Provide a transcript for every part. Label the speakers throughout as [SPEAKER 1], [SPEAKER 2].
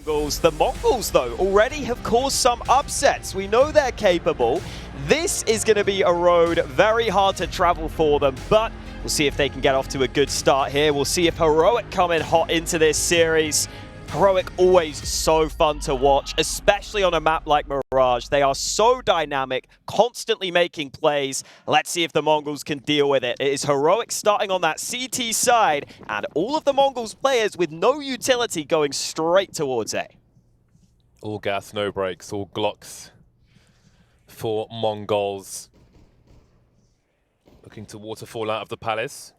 [SPEAKER 1] TheMongolz. TheMongolz, though, already have caused some upsets. We know they're capable. This is going to be a road very hard to travel for them, but we'll see if they can get off to a good start here. We'll see if Heroic come in hot into this series. Heroic always so fun to watch, especially on a map like Mirage. They are so dynamic, constantly making plays. Let's see if TheMongolz can deal with it. It is Heroic starting on that CT side, and all of TheMongolz players with no utility going straight towards A.
[SPEAKER 2] All gas, no brakes, all Glocks for Mongols. Looking to waterfall out of the palace.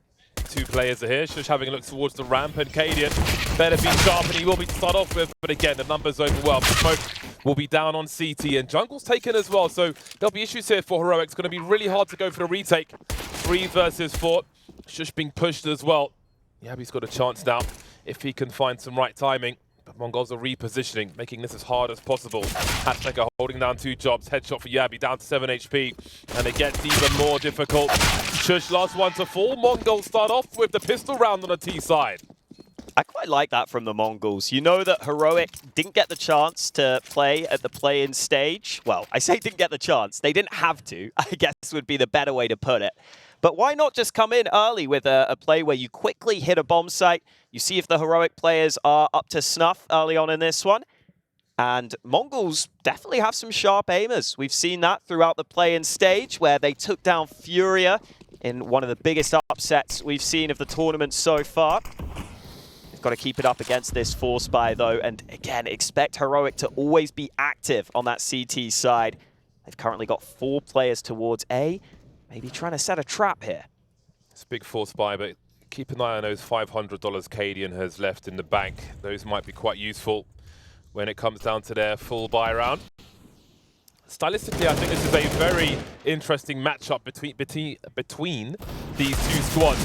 [SPEAKER 2] Two players are here. sjuush having a look towards the ramp, and cadiaN better be sharp, and he will be to start off with. But again, the numbers overwhelmed. Smoke will be down on CT, and jungle's taken as well. So there'll be issues here for Heroic. It's going to be really hard to go for the retake. 3 versus 4. sjuush being pushed as well. Yeah, he's got a chance now if he can find some right timing. But Mongols are repositioning, making this as hard as possible. Hatchmaker holding down 2 jobs. Headshot for Yabi, down to 7 HP. And it gets even more difficult. sjuush, last one to fall. Mongols start off with the pistol round on the T side.
[SPEAKER 1] I quite like that from the Mongols. You know that Heroic didn't get the chance to play at the play-in stage. Well, I say didn't get the chance. They didn't have to, I guess would be the better way to put it. But why not just come in early with a play where you quickly hit a bomb site, you see if the Heroic players are up to snuff early on in this one. And Mongols definitely have some sharp aimers. We've seen that throughout the play-in stage where they took down Furia in one of the biggest upsets we've seen of the tournament so far. They've got to keep it up against this Force Buy though, and again, expect Heroic to always be active on that CT side. They've currently got 4 players towards A. Maybe trying to set a trap here.
[SPEAKER 2] It's a big Force Buy, but keep an eye on those $500 cadiaN has left in the bank. Those might be quite useful when it comes down to their full buy round. Stylistically, I think this is a very interesting matchup between these 2 squads.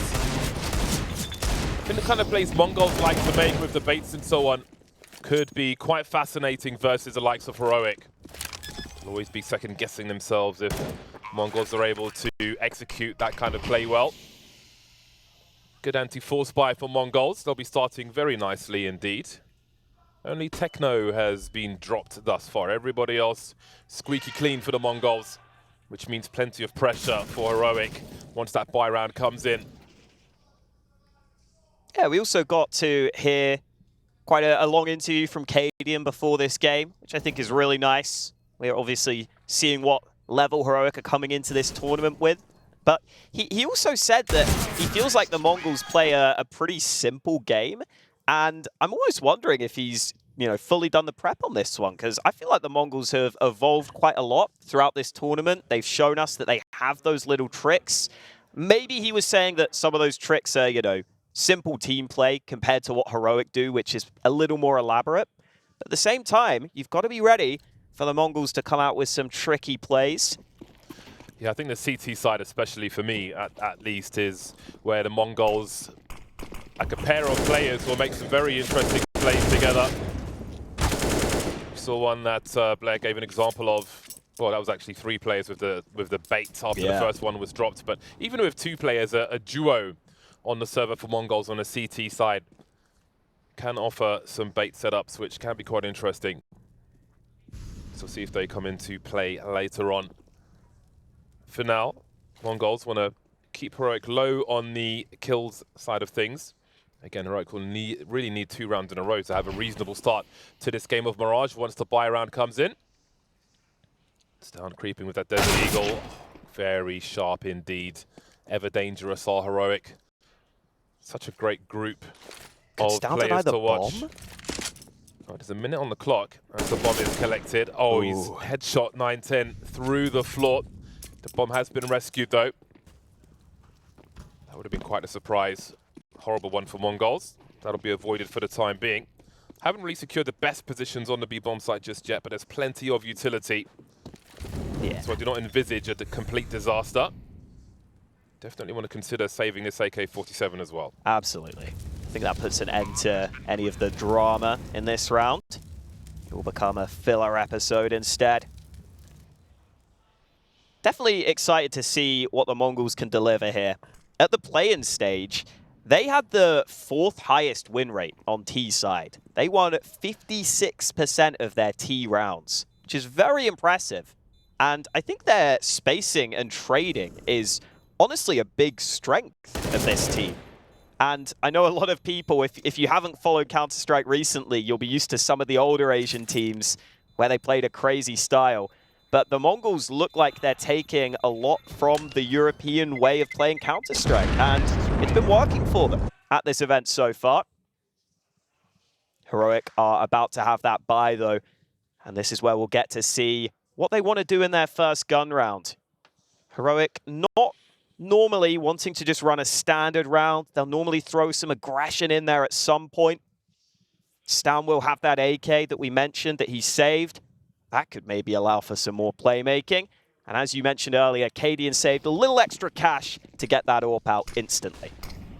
[SPEAKER 2] I think the kind of plays Mongols like to make with the baits and so on could be quite fascinating versus the likes of Heroic. They'll always be second-guessing themselves if Mongols are able to execute that kind of play well. Good anti-force buy for Mongols. They'll be starting very nicely indeed. Only Techno has been dropped thus far. Everybody else squeaky clean for the Mongols, which means plenty of pressure for Heroic once that buy round comes in.
[SPEAKER 1] Yeah, we also got to hear quite a long interview from cadiaN before this game, which I think is really nice. We're obviously seeing what level Heroic are coming into this tournament with. But he also said that he feels like the Mongols play a pretty simple game. And I'm almost wondering if he's, fully done the prep on this one, because I feel like the Mongols have evolved quite a lot throughout this tournament. They've shown us that they have those little tricks. Maybe he was saying that some of those tricks are, simple team play compared to what Heroic do, which is a little more elaborate. But at the same time, you've got to be ready for the Mongols to come out with some tricky plays.
[SPEAKER 2] Yeah, I think the CT side, especially for me, at least, is where the Mongols, like a pair of players, will make some very interesting plays together. We saw one that Blair gave an example of. Well, that was actually 3 players with the bait after the first one was dropped. But even with 2 players, a duo on the server for Mongols on the CT side can offer some bait setups, which can be quite interesting. So see if they come into play later on. For now, Mongols want to keep Heroic low on the kills side of things. Again, Heroic will really need 2 rounds in a row to have a reasonable start to this game of Mirage once the buy round comes in. It's down creeping with that Desert Eagle. Very sharp indeed. Ever dangerous are Heroic. Such a great group of players to watch.
[SPEAKER 1] Bomb?
[SPEAKER 2] Oh, there's a minute on the clock as the bomb is collected. Oh, he's headshot 9-10 through the floor. The bomb has been rescued though. That would have been quite a surprise. Horrible one for Mongols. That'll be avoided for the time being. Haven't really secured the best positions on the B bomb site just yet, but there's plenty of utility. Yeah. So I do not envisage a complete disaster. Definitely want to consider saving this AK-47 as well.
[SPEAKER 1] Absolutely. I think that puts an end to any of the drama in this round. It will become a filler episode instead. Definitely excited to see what the Mongols can deliver here. At the play-in stage, they had the 4th highest win rate on T side. They won 56% of their T rounds, which is very impressive. And I think their spacing and trading is honestly a big strength of this team. And I know a lot of people, if you haven't followed Counter-Strike recently, you'll be used to some of the older Asian teams where they played a crazy style. But the Mongols look like they're taking a lot from the European way of playing Counter-Strike, and it's been working for them at this event so far. Heroic are about to have that bye, though, and this is where we'll get to see what they want to do in their first gun round. Heroic not normally wanting to just run a standard round. They'll normally throw some aggression in there at some point. cadiaN will have that AK that we mentioned that he saved. That could maybe allow for some more playmaking. And as you mentioned earlier, cadiaN saved a little extra cash to get that AWP out instantly.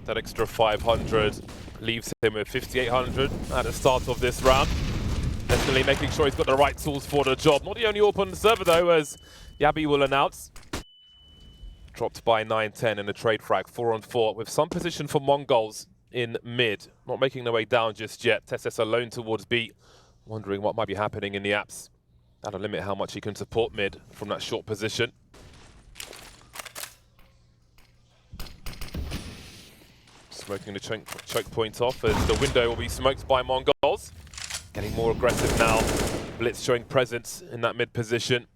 [SPEAKER 2] That extra 500 leaves him with 5,800 at the start of this round. Definitely making sure he's got the right tools for the job. Not the only AWP on the server though, as Yabi will announce. Dropped by 9-10 in a trade frag, 4-on-4, with some position for Mongols in mid. Not making their way down just yet. TeSeS alone towards B, wondering what might be happening in the apps. That'll limit how much he can support mid from that short position. Smoking the choke point off as the window will be smoked by Mongols. Getting more aggressive now. bLitz showing presence in that mid position.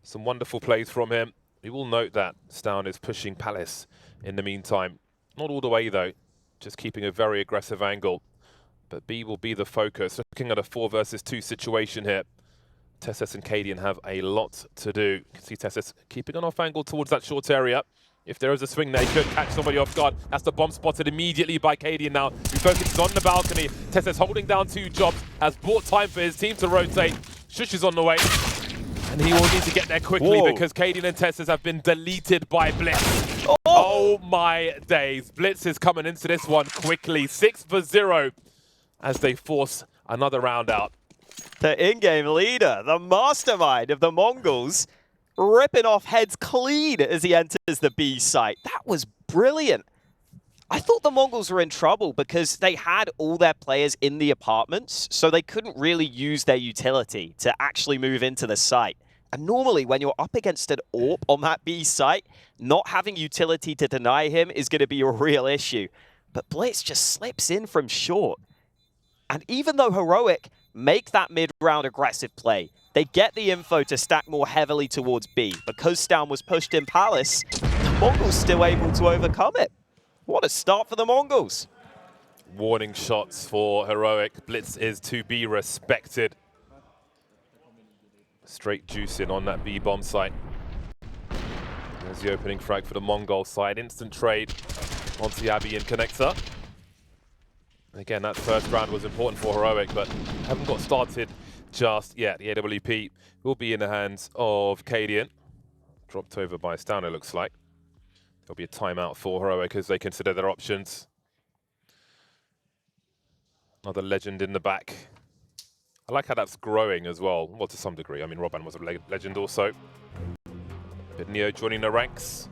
[SPEAKER 2] Some wonderful plays from him. We will note that cadiaN is pushing palace in the meantime. Not all the way though, just keeping a very aggressive angle. But B will be the focus. Looking at a 4 versus 2 situation here. TeSeS and cadiaN have a lot to do. You can see TeSeS keeping an off angle towards that short area. If there is a swing there, he could catch somebody off guard. That's the bomb spotted immediately by cadiaN now. He focuses on the balcony. TeSeS holding down 2 jobs, has bought time for his team to rotate. sjuush is on the way. And he will need to get there quickly because cadiaN and TeSeS have been deleted by bLitz. Oh my days. bLitz is coming into this one quickly. 6-0 as they force another round out.
[SPEAKER 1] The in-game leader, the mastermind of the Mongols, ripping off heads clean as he enters the B site. That was brilliant. I thought the Mongols were in trouble because they had all their players in the apartments, so they couldn't really use their utility to actually move into the site. And normally when you're up against an AWP on that B site, not having utility to deny him is going to be a real issue. But bLitz just slips in from short. And even though Heroic make that mid-round aggressive play, they get the info to stack more heavily towards B. Because cadiaN was pushed in Palace, the Mongols still able to overcome it. What a start for the Mongols.
[SPEAKER 2] Warning shots for Heroic. bLitz is to be respected. Straight juicing on that B bomb site. There's the opening frag for the Mongol side. Instant trade onto Yabi and connector. Again, that first round was important for Heroic, but haven't got started just yet. The AWP will be in the hands of cadiaN. Dropped over by cadiaN, it looks like. There'll be a timeout for Heroic as they consider their options. Another legend in the back. I like how that's growing as well. Well, to some degree. I mean, Robban was a legend also. But Neo joining the ranks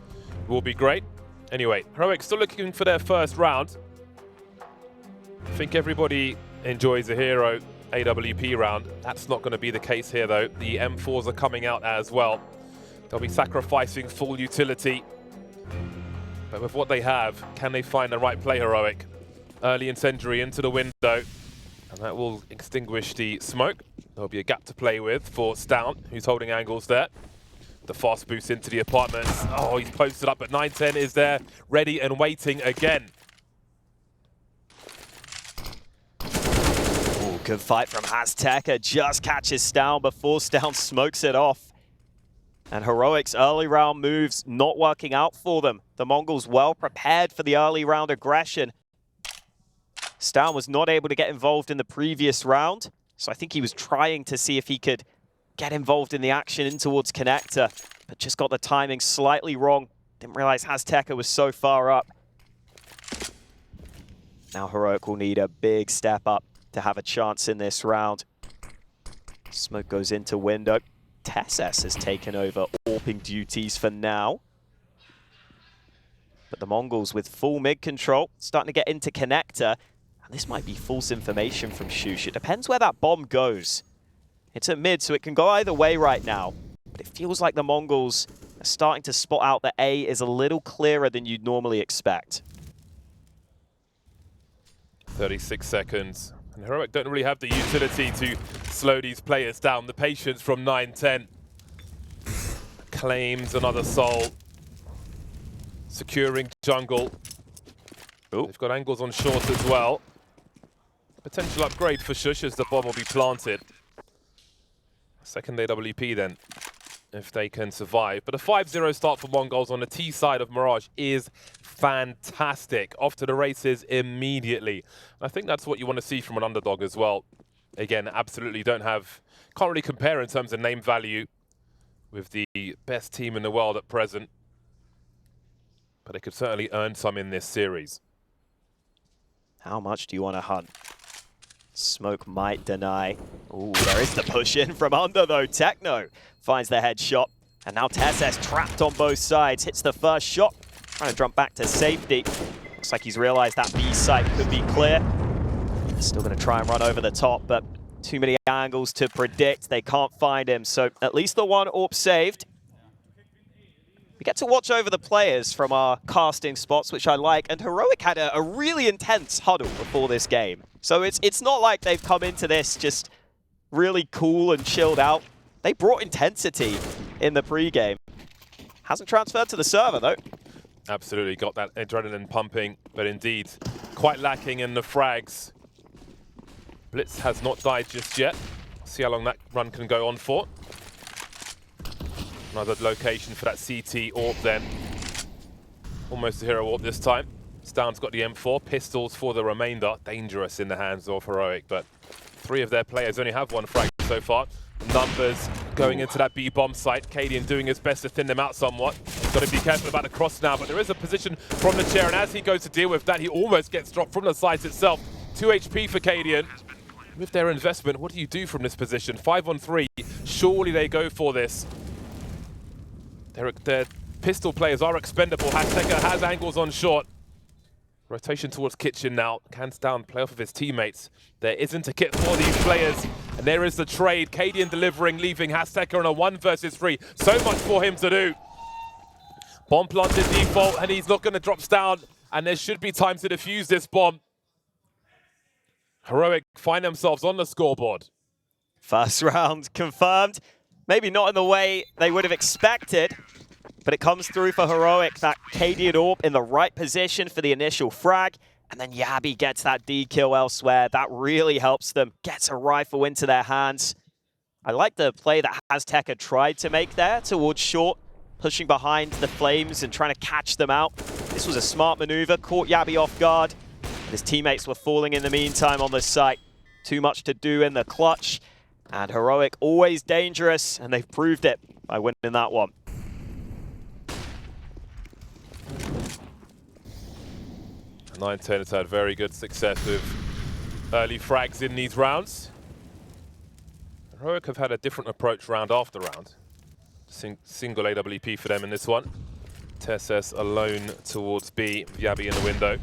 [SPEAKER 2] will be great. Anyway, Heroic still looking for their first round. I think everybody enjoys a hero AWP round. That's not going to be the case here, though. The M4s are coming out as well. They'll be sacrificing full utility. But with what they have, can they find the right play, Heroic? Early incendiary into the window. And that will extinguish the smoke. There'll be a gap to play with for cadiaN, who's holding angles there. The fast boost into the apartments. Oh, he's posted up, but 9-10 is there, ready and waiting again.
[SPEAKER 1] Ooh, good fight from Azteca. Just catches cadiaN before cadiaN smokes it off. And Heroic's early round moves not working out for them. The Mongols well prepared for the early round aggression. cadiaN was not able to get involved in the previous round, so I think he was trying to see if he could get involved in the action in towards connector, but just got the timing slightly wrong. Didn't realize Azteca was so far up. Now Heroic will need a big step up to have a chance in this round. Smoke goes into window. TeSeS has taken over AWPing duties for now. But the Mongols with full mid control, starting to get into connector. And this might be false information from sjuush. It depends where that bomb goes. It's at mid, so it can go either way right now. But it feels like the Mongols are starting to spot out that A is a little clearer than you'd normally expect.
[SPEAKER 2] 36 seconds. And Heroic don't really have the utility to slow these players down. The patience from 9-10. Claims another soul. Securing jungle.
[SPEAKER 1] Ooh.
[SPEAKER 2] They've got angles on short as well. Potential upgrade for sjuush as the bomb will be planted. Second AWP then, if they can survive. But a 5-0 start for Mongols on the T side of Mirage is fantastic. Off to the races immediately. I think that's what you want to see from an underdog as well. Again, absolutely can't really compare in terms of name value with the best team in the world at present. But they could certainly earn some in this series.
[SPEAKER 1] How much do you want to hunt? Smoke might deny. Ooh, there is the push in from under though. Techno finds the headshot. And now TeSS trapped on both sides. Hits the first shot. Trying to jump back to safety. Looks like he's realized that B site could be clear. Still going to try and run over the top, but too many angles to predict. They can't find him. So at least the one AWP saved. We get to watch over the players from our casting spots, which I like. And Heroic had a really intense huddle before this game. So it's not like they've come into this just really cool and chilled out. They brought intensity in the pregame. Hasn't transferred to the server, though.
[SPEAKER 2] Absolutely, got that adrenaline pumping, but indeed, quite lacking in the frags. bLitz has not died just yet. See how long that run can go on for. Another location for that CT AWP then. Almost a hero AWP this time. Stound's got the M4, pistols for the remainder. Dangerous in the hands of Heroic, but 3 of their players only have 1 frag so far. Numbers going into that B bomb site. cadiaN doing his best to thin them out somewhat. He's got to be careful about the cross now, but there is a position from the chair, and as he goes to deal with that, he almost gets dropped from the site itself. 2 HP for cadiaN. With their investment, what do you do from this position? 5 on 3. Surely they go for this. Their pistol players are expendable. Hashteka has angles on short. Rotation towards kitchen now. Hands down, play off of his teammates. There isn't a kit for these players. And there is the trade. cadiaN delivering, leaving Hashteka on a 1 versus 3. So much for him to do. Bomb planted default, and he's not going to drop down. And there should be time to defuse this bomb. Heroic find themselves on the scoreboard.
[SPEAKER 1] First round confirmed. Maybe not in the way they would have expected, but it comes through for Heroic. That cadiaN AWP in the right position for the initial frag, and then Yabi gets that D kill elsewhere. That really helps them, gets a rifle into their hands. I like the play that Hashteka tried to make there towards short, pushing behind the flames and trying to catch them out. This was a smart maneuver, caught Yabi off guard. His teammates were falling in the meantime on the site. Too much to do in the clutch. And Heroic always dangerous, and they've proved it by winning that one.
[SPEAKER 2] Nine10 has had very good success with early frags in these rounds. Heroic have had a different approach round after round. Single AWP for them in this one. TeSS alone towards B, Yabi in the window.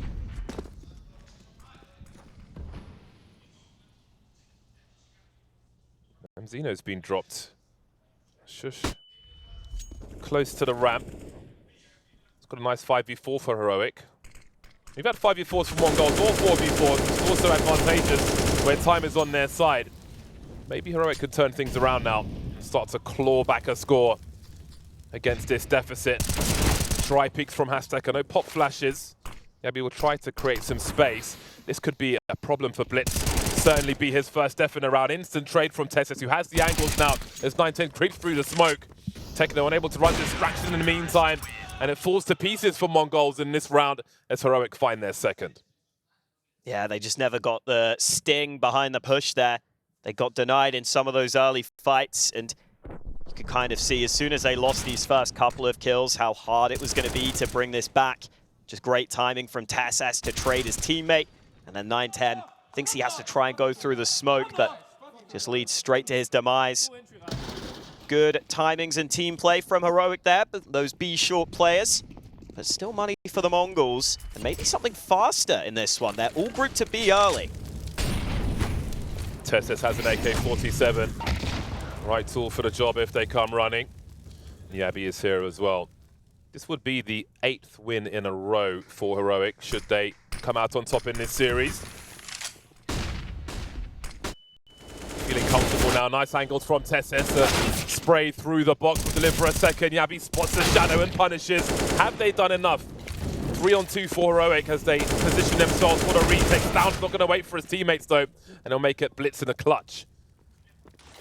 [SPEAKER 2] Mzinho's been dropped. sjuush. Close to the ramp. It's got a nice 5v4 for Heroic. We've had 5v4s from Mongols or 4v4s. It's also advantageous when time is on their side. Maybe Heroic could turn things around now. Start to claw back a score against this deficit. Try peeks from Hashteka. No pop flashes. Yabi will try to create some space. This could be a problem for bLitz. Certainly be his first death in a round. Instant trade from TeSS, who has the angles now as 910 creeps through the smoke. Techno unable to run distraction in the meantime, and it falls to pieces for Mongols in this round as Heroic find their second.
[SPEAKER 1] Yeah, they just never got the sting behind the push there. They got denied in some of those early fights, and you could kind of see as soon as they lost these first couple of kills how hard it was going to be to bring this back. Just great timing from TeSS to trade his teammate, and then 910 thinks he has to try and go through the smoke, but just leads straight to his demise. Good timings and team play from Heroic there, but those B short players But still money for the Mongols, and maybe something faster in this one. They're all grouped to B early.
[SPEAKER 2] TeSS has an AK-47. Right tool for the job if they come running. Yabi is here as well. This would be the 8th win in a row for Heroic, should they come out on top in this series. Feeling comfortable now. Nice angles from TeSS. Spray through the box to deliver a second. Yabi spots the shadow and punishes. Have they done enough? 3-on-2 for Heroic as they position themselves for the retake. Down's not going to wait for his teammates though, and he'll make it bLitz in the clutch.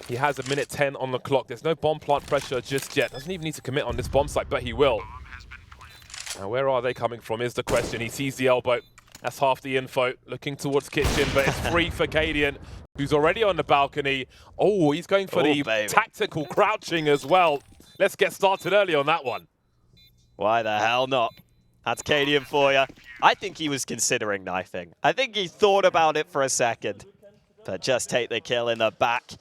[SPEAKER 2] He has a minute 10 on the clock. There's no bomb plant pressure just yet. Doesn't even need to commit on this bomb site, but he will. Now where are they coming from is the question. He sees the elbow. That's half the info. Looking towards kitchen, but it's free for cadiaN, who's already on the balcony. Oh, he's going for the tactical crouching as well. Let's get started early on that one.
[SPEAKER 1] Why the hell not? That's cadiaN for you. I think he was considering knifing. I think he thought about it for a second. But just take the kill in the back.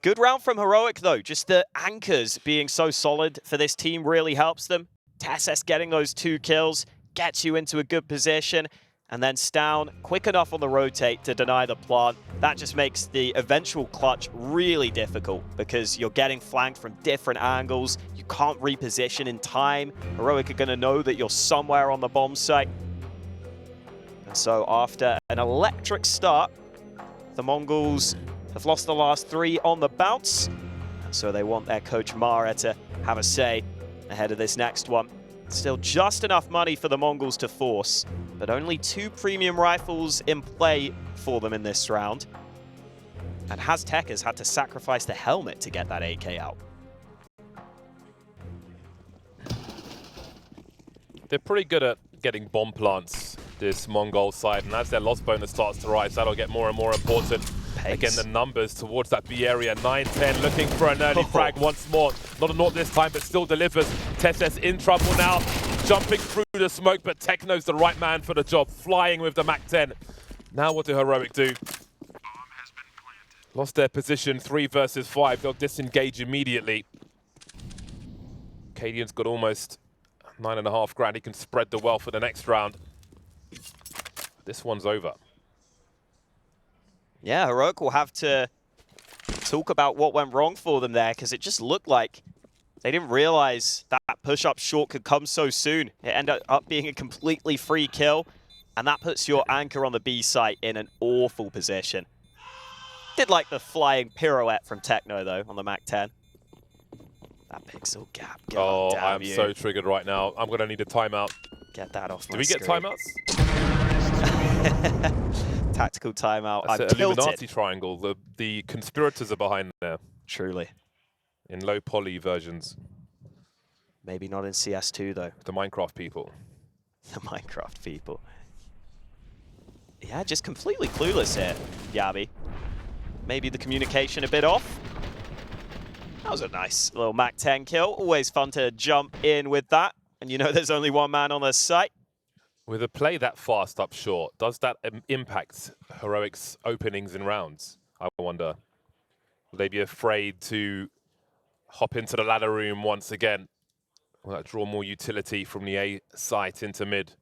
[SPEAKER 1] Good round from Heroic though. Just the anchors being so solid for this team really helps them. TeSS getting those 2 kills gets you into a good position. And then Stown, quick enough on the rotate to deny the plant. That just makes the eventual clutch really difficult because you're getting flanked from different angles. You can't reposition in time. Heroic are going to know that you're somewhere on the bomb site. And so after an electric start, the Mongols have lost the last 3 on the bounce. And so they want their coach Mara to have a say ahead of this next one. Still just enough money for the Mongols to force, but only 2 premium rifles in play for them in this round. And Haztek has had to sacrifice the helmet to get that AK out.
[SPEAKER 2] They're pretty good at getting bomb plants, this Mongol side, and as their loss bonus starts to rise, that'll get more and more important. Again, the numbers towards that B area, 9-10, looking for an early frag once more. Not a naught this time, but still delivers. TeSS in trouble now, jumping through the smoke, but Techno's the right man for the job, flying with the MAC-10. Now what do Heroic do? Lost their position, 3 versus 5. They'll disengage immediately. cadiaN's got almost 9.5 grand. He can spread the wealth for the next round. This one's over.
[SPEAKER 1] Yeah, Heroic will have to talk about what went wrong for them there, because it just looked like they didn't realize that push-up short could come so soon. It ended up being a completely free kill, and that puts your anchor on the B site in an awful position. Did like the flying pirouette from Techno, though, on the MAC-10. That pixel gap, God damn
[SPEAKER 2] I'm
[SPEAKER 1] you.
[SPEAKER 2] so triggered right now. I'm going to need a timeout.
[SPEAKER 1] Get that off my
[SPEAKER 2] Do we get
[SPEAKER 1] screen.
[SPEAKER 2] timeouts?
[SPEAKER 1] Tactical timeout.
[SPEAKER 2] That's
[SPEAKER 1] I'm
[SPEAKER 2] an
[SPEAKER 1] tilted.
[SPEAKER 2] Illuminati triangle. The conspirators are behind there.
[SPEAKER 1] Truly.
[SPEAKER 2] In low poly versions.
[SPEAKER 1] Maybe not in CS2, though.
[SPEAKER 2] The Minecraft people.
[SPEAKER 1] The Minecraft people. Yeah, just completely clueless here, Yabi. Maybe the communication a bit off. That was a nice little MAC-10 kill. Always fun to jump in with that. And you know there's only one man on the site.
[SPEAKER 2] With a play that fast up short, does that impact Heroic's openings in rounds? I wonder. Will they be afraid to hop into the ladder room once again? Will that draw more utility from the A site into mid?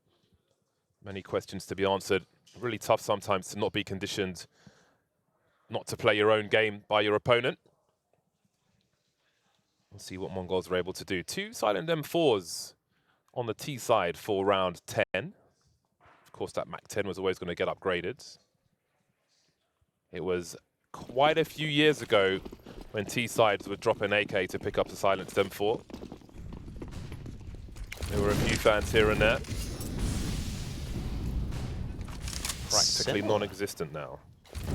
[SPEAKER 2] Many questions to be answered. Really tough sometimes to not be conditioned not to play your own game by your opponent. Let's see what Mongols are able to do. 2 silent M4s on the T side for round 10. Of course, that MAC-10 was always going to get upgraded. It was quite a few years ago when T sides would drop an AK to pick up the silenced M4. There were a few fans here and there. Practically non-existent now.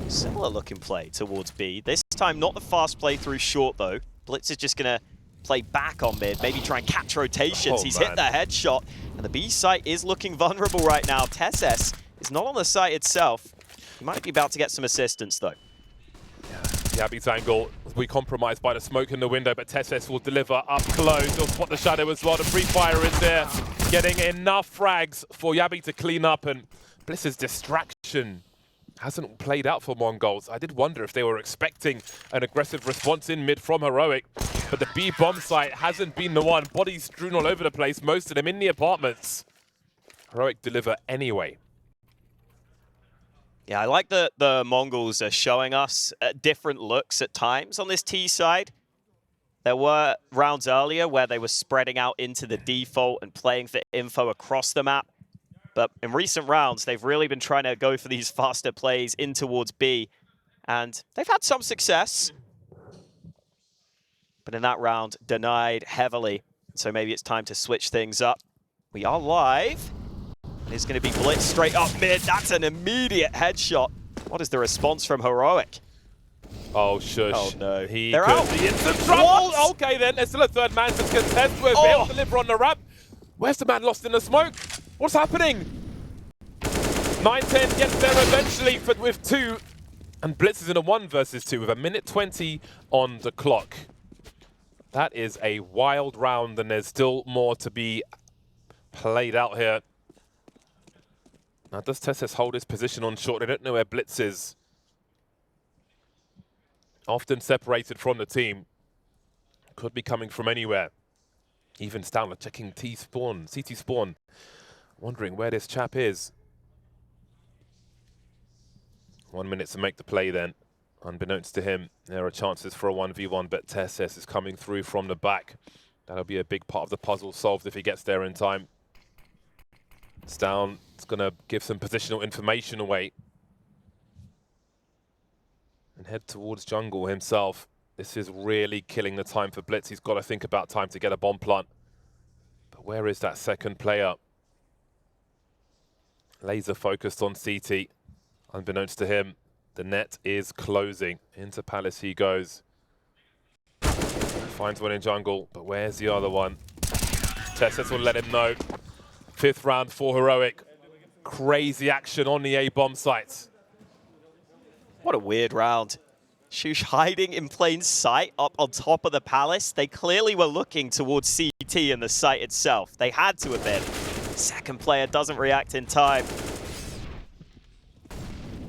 [SPEAKER 1] Similar looking play towards B. This time not the fast play through short though. bLitz is just going to play back on mid, maybe try and catch rotations. He's hit the headshot, and the B site is looking vulnerable right now. TeSS is not on the site itself. He might be about to get some assistance though.
[SPEAKER 2] Yabi's angle will be compromised by the smoke in the window, but TeSS will deliver up close. He'll spot the shadow as well. The free fire is there, getting enough frags for Yabi to clean up, and bLitz's distraction hasn't played out for Mongols. I did wonder if they were expecting an aggressive response in mid from Heroic. But the B bomb site hasn't been the one. Bodies strewn all over the place, most of them in the apartments. Heroic deliver anyway.
[SPEAKER 1] Yeah, I like that the Mongols are showing us different looks at times on this T side. There were rounds earlier where they were spreading out into the default and playing for info across the map. But in recent rounds, they've really been trying to go for these faster plays in towards B. And they've had some success. But in that round, denied heavily. So maybe it's time to switch things up. We are live. It's going to be bLitz straight up mid. That's an immediate headshot. What is the response from Heroic?
[SPEAKER 2] Oh, sjuush.
[SPEAKER 1] Oh, no.
[SPEAKER 2] They're out. The instant trouble. Okay, then. There's still a third man to contest with. He'll deliver on the ramp. Where's the man lost in the smoke? What's happening? 9-10 gets there eventually with 2. And bLitz is in a 1 versus 2 with a minute 20 on the clock. That is a wild round, and there's still more to be played out here. Now, does TeSS hold his position on short? They don't know where bLitz is. Often separated from the team. Could be coming from anywhere. Even Stanley checking CT spawn. Wondering where this chap is. 1 minute to make the play then. Unbeknownst to him, there are chances for a 1v1, but TeSS is coming through from the back. That'll be a big part of the puzzle solved if he gets there in time. It's down. It's going to give some positional information away. And head towards jungle himself. This is really killing the time for bLitz. He's got to think about time to get a bomb plant. But where is that second player? Laser focused on CT. Unbeknownst to him, the net is closing. Into Palace he goes. Finds one in jungle, but where's the other one? TeSS will let him know. 5th round for Heroic. Crazy action on the A bomb sites.
[SPEAKER 1] What a weird round. sjuush hiding in plain sight up on top of the Palace. They clearly were looking towards CT and the site itself. They had to have been. Second player doesn't react in time.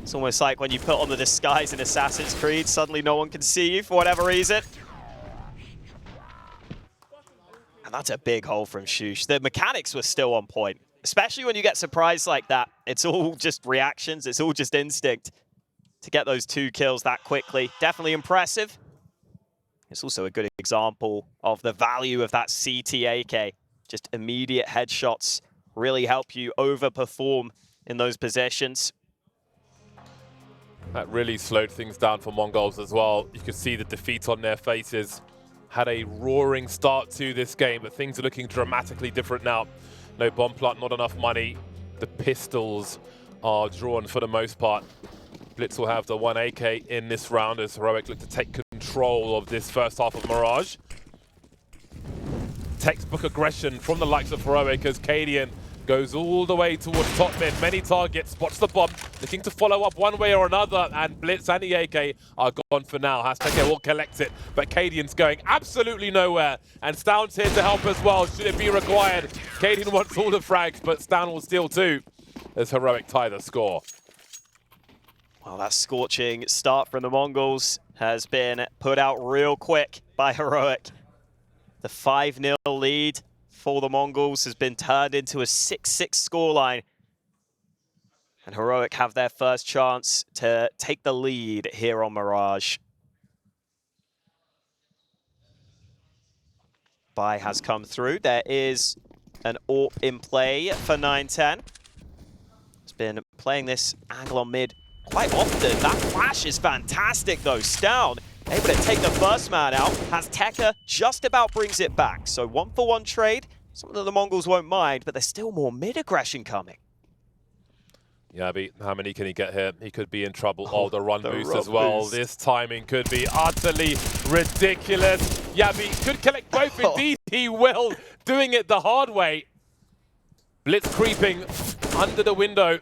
[SPEAKER 1] It's almost like when you put on the disguise in Assassin's Creed, suddenly no one can see you for whatever reason. And that's a big hole from sjuush. The mechanics were still on point, especially when you get surprised like that. It's all just reactions. It's all just instinct. To get those 2 kills that quickly, definitely impressive. It's also a good example of the value of that CT AK. Just immediate headshots really help you overperform in those positions.
[SPEAKER 2] That really slowed things down for Mongols as well. You could see the defeat on their faces. Had a roaring start to this game, but things are looking dramatically different now. No bomb plant, not enough money. The pistols are drawn for the most part. bLitz will have the 1 AK in this round as Heroic look to take control of this first half of Mirage. Textbook aggression from the likes of Heroic as cadiaN goes all the way towards top mid. Many targets, spots the bomb, looking to follow up one way or another, and bLitz and the AK are gone for now. Hashtag will collect it, but cadiaN's going absolutely nowhere, and Stown's here to help as well, should it be required. cadiaN wants all the frags, but Stown will steal 2 as Heroic tie the score.
[SPEAKER 1] Well, that scorching start from the Mongols has been put out real quick by Heroic. The 5-0 lead for the Mongols has been turned into a 6-6 scoreline. And Heroic have their first chance to take the lead here on Mirage. Buy has come through. There is an AWP in play for 9-10. It's been playing this angle on mid quite often. That flash is fantastic though. Stown able to take the first man out. Has Tekka just about brings it back. So 1-for-1 trade. Something that the Mongols won't mind, but there's still more mid-aggression coming.
[SPEAKER 2] Yabi, how many can he get here? He could be in trouble. Oh, the run boost as well. Boost. This timing could be utterly ridiculous. Yabi could collect both. Indeed, he will. Doing it the hard way. bLitz creeping under the window.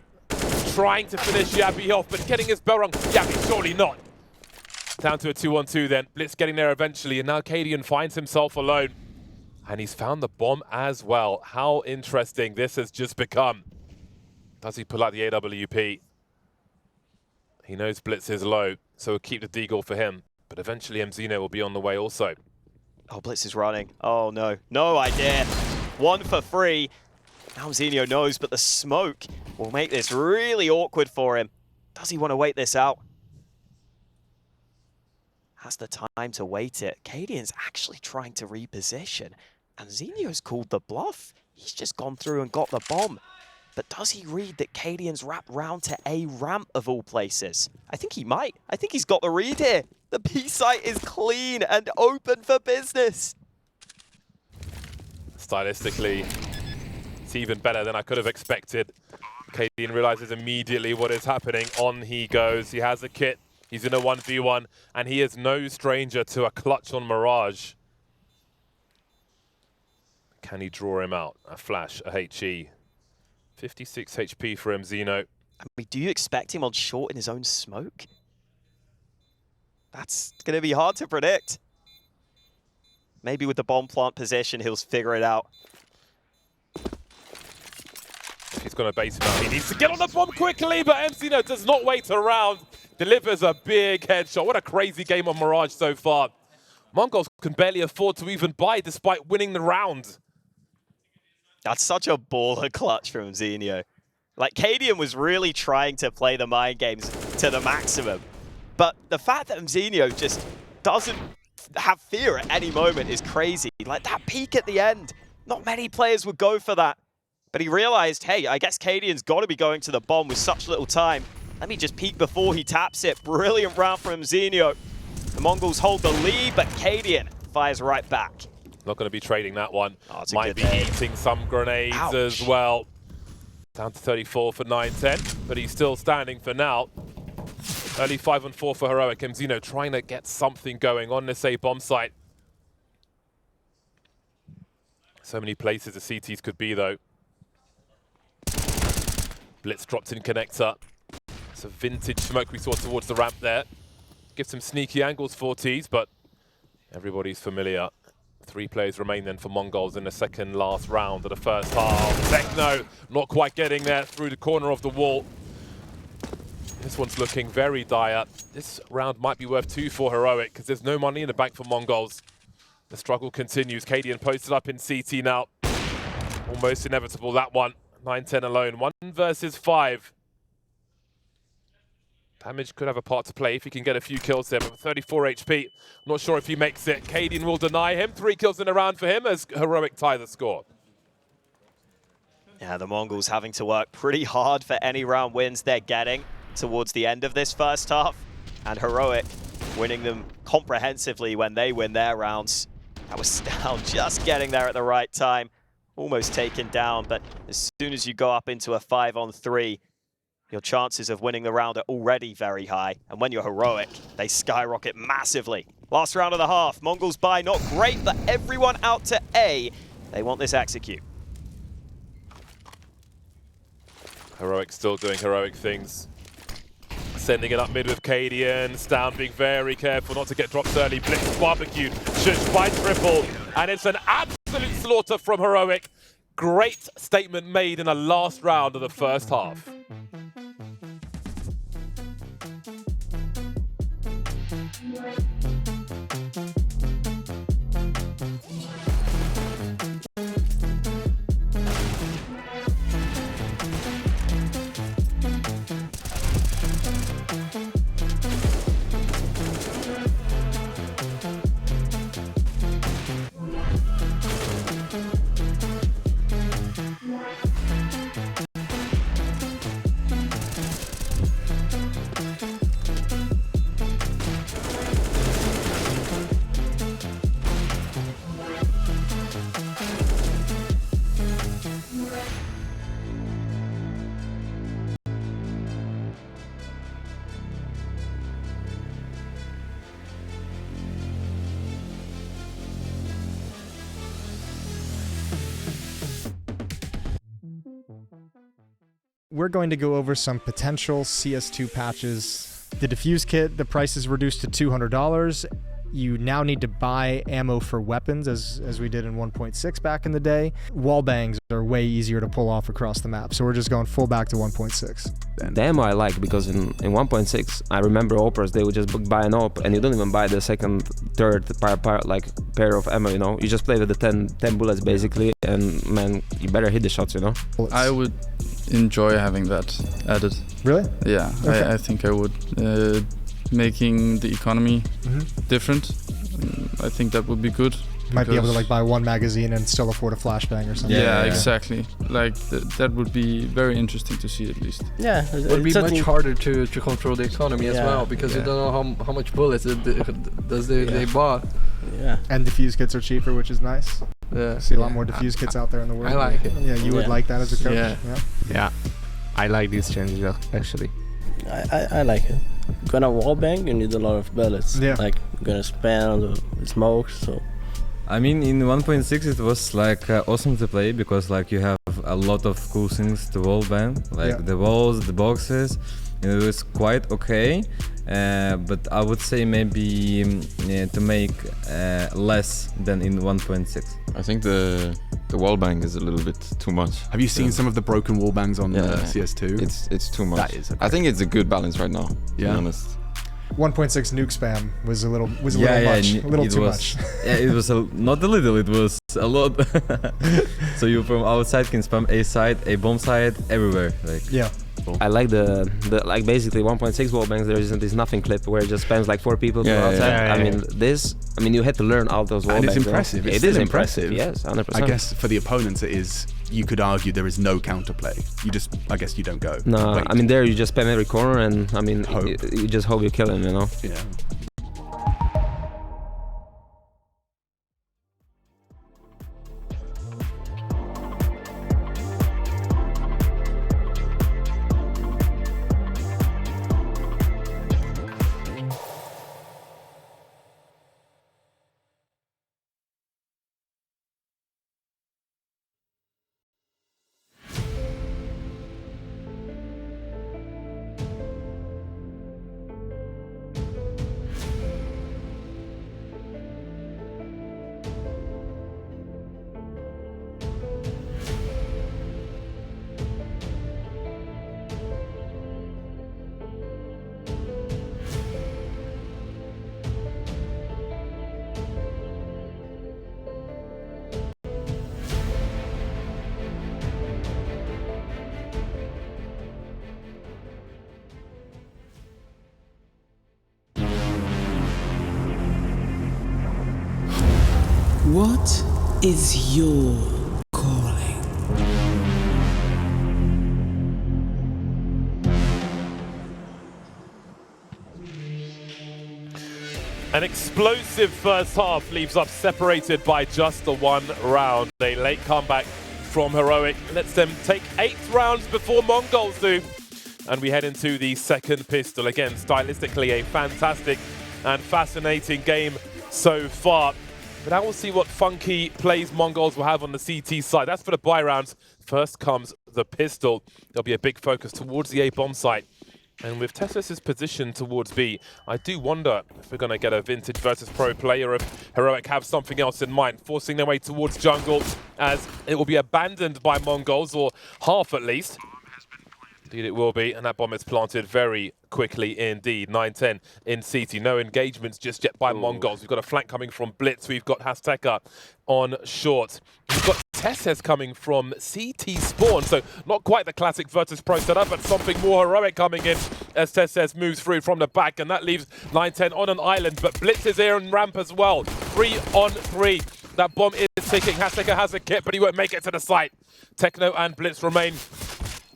[SPEAKER 2] Trying to finish Yabi off, but getting his bell rung. Yabi, surely not. Down to a 2-on-2 then. bLitz getting there eventually, and now cadiaN finds himself alone. And he's found the bomb as well. How interesting this has just become. Does he pull out the AWP? He knows bLitz is low, so he'll keep the deagle for him. But eventually Mzinho will be on the way also.
[SPEAKER 1] Oh, bLitz is running. Oh, no. No idea. 1 for 3. Now Mzinho knows, but the smoke will make this really awkward for him. Does he want to wait this out? Has the time to wait it. cadiaN's actually trying to reposition. And Mzinho's called the bluff. He's just gone through and got the bomb. But does he read that cadiaN's wrapped round to A ramp of all places? I think he might. I think he's got the read here. The B site is clean and open for business.
[SPEAKER 2] Stylistically, it's even better than I could have expected. cadiaN realizes immediately what is happening. On he goes. He has a kit. He's in a 1v1, and he is no stranger to a clutch on Mirage. Can he draw him out? A flash, a HE. 56 HP for Mzinho.
[SPEAKER 1] I mean, do you expect him on short in his own smoke? That's going to be hard to predict. Maybe with the bomb plant position, he'll figure it out.
[SPEAKER 2] He's going to base him out. He needs to get on the bomb quickly, but Mzinho does not wait around. Delivers a big headshot. What a crazy game of Mirage so far. Mongols can barely afford to even buy despite winning the round.
[SPEAKER 1] That's such a baller clutch from Mzinho. Like, cadiaN was really trying to play the mind games to the maximum. But the fact that Mzinho just doesn't have fear at any moment is crazy. Like, that peek at the end, not many players would go for that. But he realized, hey, I guess cadiaN's got to be going to the bomb with such little time. Let me just peek before he taps it. Brilliant round from Mzinho. The Mongols hold the lead, but cadiaN fires right back.
[SPEAKER 2] Not going to be trading that one.
[SPEAKER 1] Oh,
[SPEAKER 2] might be eating some grenades as well. Down to 34 for 9-10, but he's still standing for now. Early 5-on-4 for Heroic. Mzinho trying to get something going on this A bomb site. So many places the CTs could be, though. bLitz dropped in connector. It's a vintage smoke we saw towards the ramp there. Gives some sneaky angles for T's, but everybody's familiar. 3 players remain then for Mongols in the second last round of the first half. Techno not quite getting there through the corner of the wall. This one's looking very dire. This round might be worth 2 for Heroic because there's no money in the bank for Mongols. The struggle continues. cadiaN posted up in CT now. Almost inevitable, that one. 9-10 alone. 1 versus 5. Damage could have a part to play if he can get a few kills there, but with 34 HP, not sure if he makes it. cadiaN will deny him. 3 kills in a round for him as Heroic tie the score.
[SPEAKER 1] Yeah, the Mongols having to work pretty hard for any round wins they're getting towards the end of this first half. And Heroic winning them comprehensively when they win their rounds. That was Down just getting there at the right time. Almost taken down, but as soon as you go up into a 5-on-3, your chances of winning the round are already very high. And when you're Heroic, they skyrocket massively. Last round of the half, Mongols buy not great, but everyone out to A. They want this execute.
[SPEAKER 2] Heroic still doing Heroic things. Sending it up mid with cadiaN. Down being very careful not to get dropped early. bLitz barbecued. sjuush by triple. And it's an absolute slaughter from Heroic. Great statement made in the last round of the first half.
[SPEAKER 3] We're going to go over some potential CS2 patches. The defuse kit, the price is reduced to $200. You now need to buy ammo for weapons, as we did in 1.6 back in the day. Wall bangs are way easier to pull off across the map, so we're just going full back to 1.6.
[SPEAKER 4] The ammo I like, because in 1.6 I remember operas, they would just buy an op and you don't even buy the second, third pair of ammo, you know. You just play with the 10 bullets basically, and man, you better hit the shots, you know.
[SPEAKER 5] I would enjoy having that added.
[SPEAKER 3] Really?
[SPEAKER 5] Yeah,
[SPEAKER 3] Okay.
[SPEAKER 5] I think I would. Making the economy different, I think that would be good.
[SPEAKER 3] Might be able to like buy one magazine and still afford a flashbang or something.
[SPEAKER 5] Yeah, exactly. Like that would be very interesting to see at least.
[SPEAKER 6] Yeah,
[SPEAKER 7] It would be much harder to control the economy as well, because you don't know how much bullets they bought.
[SPEAKER 6] Yeah.
[SPEAKER 3] And diffuse kits are cheaper, which is nice.
[SPEAKER 7] Yeah.
[SPEAKER 3] See a lot more diffuse kits out there in the world.
[SPEAKER 7] I like it.
[SPEAKER 3] Yeah, you would like that as a coach.
[SPEAKER 7] Yeah.
[SPEAKER 8] Yeah, I like these changes actually.
[SPEAKER 6] I like it. Gonna wallbang, you need a lot of bullets.
[SPEAKER 3] Yeah.
[SPEAKER 6] Like, you're gonna spam on the smokes, so.
[SPEAKER 9] I mean, in 1.6 it was like awesome to play, because like you have a lot of cool things to wall ban, like the walls, the boxes. It was quite okay, but I would say maybe to make less than in 1.6.
[SPEAKER 10] I think the wallbang is a little bit too much.
[SPEAKER 11] Have you seen some of the broken wallbangs on CS2?
[SPEAKER 10] It's too much.
[SPEAKER 11] That is.
[SPEAKER 10] I think it's a good balance right now. To be honest.
[SPEAKER 3] 1.6 nuke spam was a little much, a little too much.
[SPEAKER 9] Yeah, it was not a little, it was a lot. So you from outside can spam A side, A bomb side, everywhere. Like.
[SPEAKER 3] Yeah.
[SPEAKER 4] I like the like basically 1.6 wall bangs. There isn't this nothing clip where it just spams like 4 people to outside. I mean, you had to learn all those wall
[SPEAKER 11] and
[SPEAKER 4] bangs.
[SPEAKER 11] It's impressive.
[SPEAKER 4] It is impressive. Yes, 100%.
[SPEAKER 11] I guess for the opponents, it is. You could argue there is no counterplay. I guess you don't go.
[SPEAKER 4] No,
[SPEAKER 11] Wait.
[SPEAKER 4] I mean there you just spam every corner, and I mean you just hope you kill him, you know.
[SPEAKER 11] Yeah.
[SPEAKER 12] What is your calling?
[SPEAKER 2] An explosive first half leaves us separated by just the 1 round. A late comeback from Heroic lets them take 8 rounds before MongolZ do. And we head into the second pistol. Again, stylistically a fantastic and fascinating game so far. But now we'll see what funky plays MongolZ will have on the CT side. That's for the buy rounds. First comes the pistol. There'll be a big focus towards the A bomb site. And with TeSeS's position towards B, I do wonder if we're going to get a vintage versus pro player, if Heroic have something else in mind, forcing their way towards jungle, as it will be abandoned by MongolZ, or half at least. Indeed it will be, and that bomb is planted very quickly indeed. 9-10 in CT. No engagements just yet by MongolZ. We've got a flank coming from bLitz. We've got Hasteka on short. We've got TeSeS coming from CT spawn, so not quite the classic Virtus Pro setup, but something more heroic coming in as TeSeS moves through from the back, and that leaves 9-10 on an island, but bLitz is here on ramp as well. 3-on-3. That bomb is ticking. Hasteka has a kit, but he won't make it to the site. Techno and bLitz remain.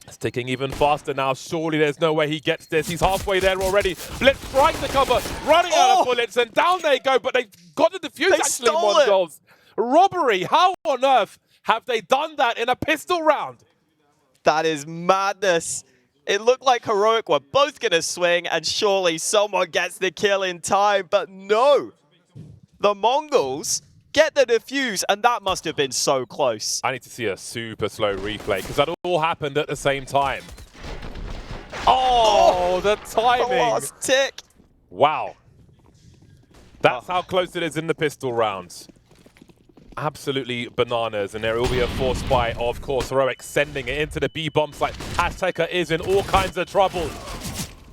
[SPEAKER 2] It's ticking even faster now. Surely there's no way he gets this. He's halfway there already. bLitz trying to cover, running out of bullets, and down they go, but they've got the defuse actually. MongolZ. Robbery. How on earth have they done that in a pistol round?
[SPEAKER 1] That is madness. It looked like Heroic were both going to swing, and surely someone gets the kill in time, but no. The MongolZ get the defuse, and that must have been so close.
[SPEAKER 2] I need to see a super slow replay, because that all happened at the same time. Oh, the timing.
[SPEAKER 1] The last tick.
[SPEAKER 2] Wow. That's how close it is in the pistol rounds. Absolutely bananas, and there will be a force by, of course, Heroic sending it into the B bomb site. Azteca is in all kinds of trouble.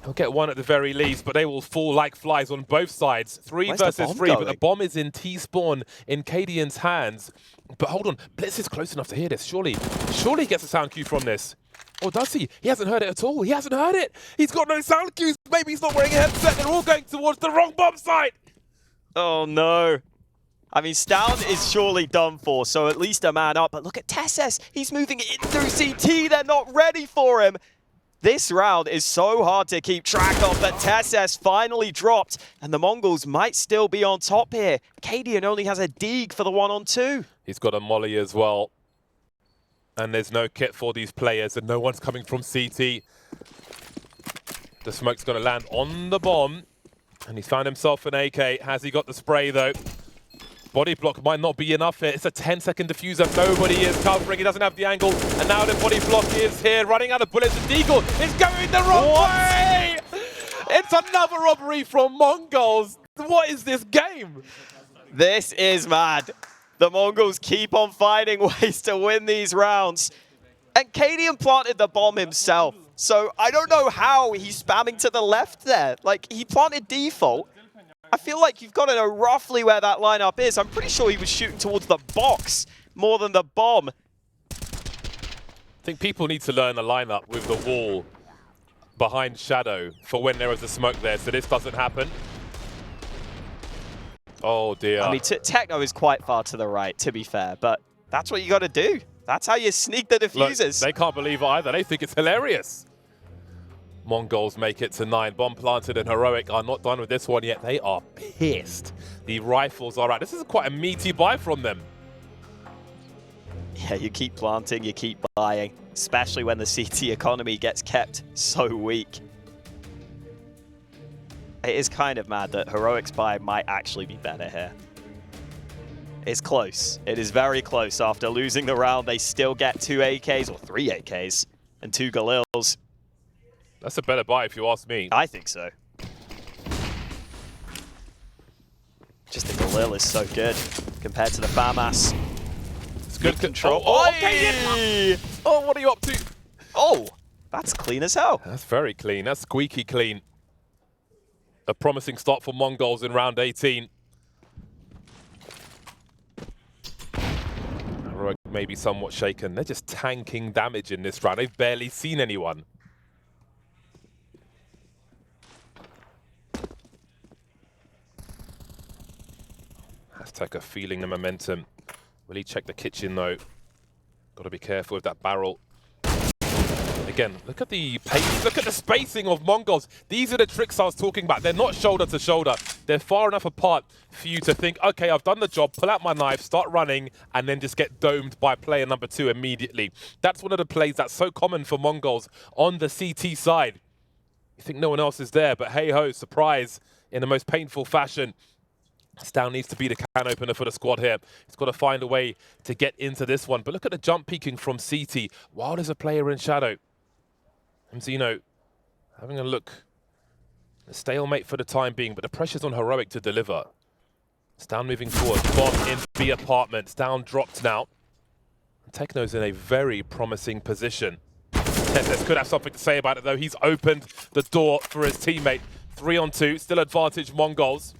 [SPEAKER 2] He'll get one at the very least, but they will fall like flies on both sides. Where's versus 3, but the bomb is in T-spawn in cadiaN's hands. But hold on, bLitz is close enough to hear this. Surely he gets a sound cue from this. Or does he? He hasn't heard it at all. He hasn't heard it. He's got no sound cues. Maybe he's not wearing a headset. They're all going towards the wrong bomb site.
[SPEAKER 1] Oh no. I mean, sjuush is surely done for, so at least a man up. But look at TeSeS. He's moving in through CT. They're not ready for him. This round is so hard to keep track of, but TeSeS finally dropped, and the Mongols might still be on top here. cadiaN only has a Deeg for the 1-on-2.
[SPEAKER 2] He's got a molly as well. And there's no kit for these players, and no one's coming from CT. The smoke's going to land on the bomb, and he's found himself an AK. Has he got the spray, though? Body block might not be enough here. It's a 10-second diffuser. Nobody is covering. He doesn't have the angle. And now the body block is here, running out of bullets. The Deagle is going the wrong way! It's another robbery from Mongols. What is this game?
[SPEAKER 1] This is mad. The Mongols keep on finding ways to win these rounds. And cadiaN planted the bomb himself. So I don't know how he's spamming to the left there. Like, he planted default. I feel like you've got to know roughly where that lineup is. I'm pretty sure he was shooting towards the box more than the bomb.
[SPEAKER 2] I think people need to learn a lineup with the wall behind Shadow for when there is a smoke there, so this doesn't happen. Oh dear.
[SPEAKER 1] I mean, Techno is quite far to the right, to be fair, but that's what you got to do. That's how you sneak the diffusers.
[SPEAKER 2] Look, they can't believe it either. They think it's hilarious. Mongols make it to 9. Bomb planted, and Heroic are not done with this one yet. They are pissed. The rifles are out. This is quite a meaty buy from them.
[SPEAKER 1] Yeah, you keep planting, you keep buying, especially when the CT economy gets kept so weak. It is kind of mad that Heroic's buy might actually be better here. It's close. It is very close. After losing the round, they still get 2 AKs, or 3 AKs, and 2 Galils.
[SPEAKER 2] That's a better buy if you ask me.
[SPEAKER 1] I think so. Just the Galil is so good compared to the FAMAS.
[SPEAKER 2] It's good control.
[SPEAKER 1] Oh, okay.
[SPEAKER 2] Oh, what are you up to?
[SPEAKER 1] Oh, that's clean as hell.
[SPEAKER 2] That's very clean. That's squeaky clean. A promising start for Mongols in round 18. Heroic may be somewhat shaken. They're just tanking damage in this round. They've barely seen anyone. Azteca feeling the momentum. Will he check the kitchen though? Got to be careful with that barrel. Again, look at the pace, look at the spacing of Mongols. These are the tricks I was talking about. They're not shoulder to shoulder. They're far enough apart for you to think, okay, I've done the job, pull out my knife, start running, and then just get domed by player number 2 immediately. That's one of the plays that's so common for Mongols on the CT side. You think no one else is there, but hey-ho, surprise in the most painful fashion. sjuush needs to be the can opener for the squad here. He's got to find a way to get into this one. But look at the jump peeking from CT while there's a player in shadow. Mzinho having a look. A stalemate for the time being, but the pressure's on Heroic to deliver. sjuush moving forward. Bomb in B apartment. sjuush dropped now. Techno's in a very promising position. TeSeS could have something to say about it though. He's opened the door for his teammate. 3-on-2, still advantage Mongols.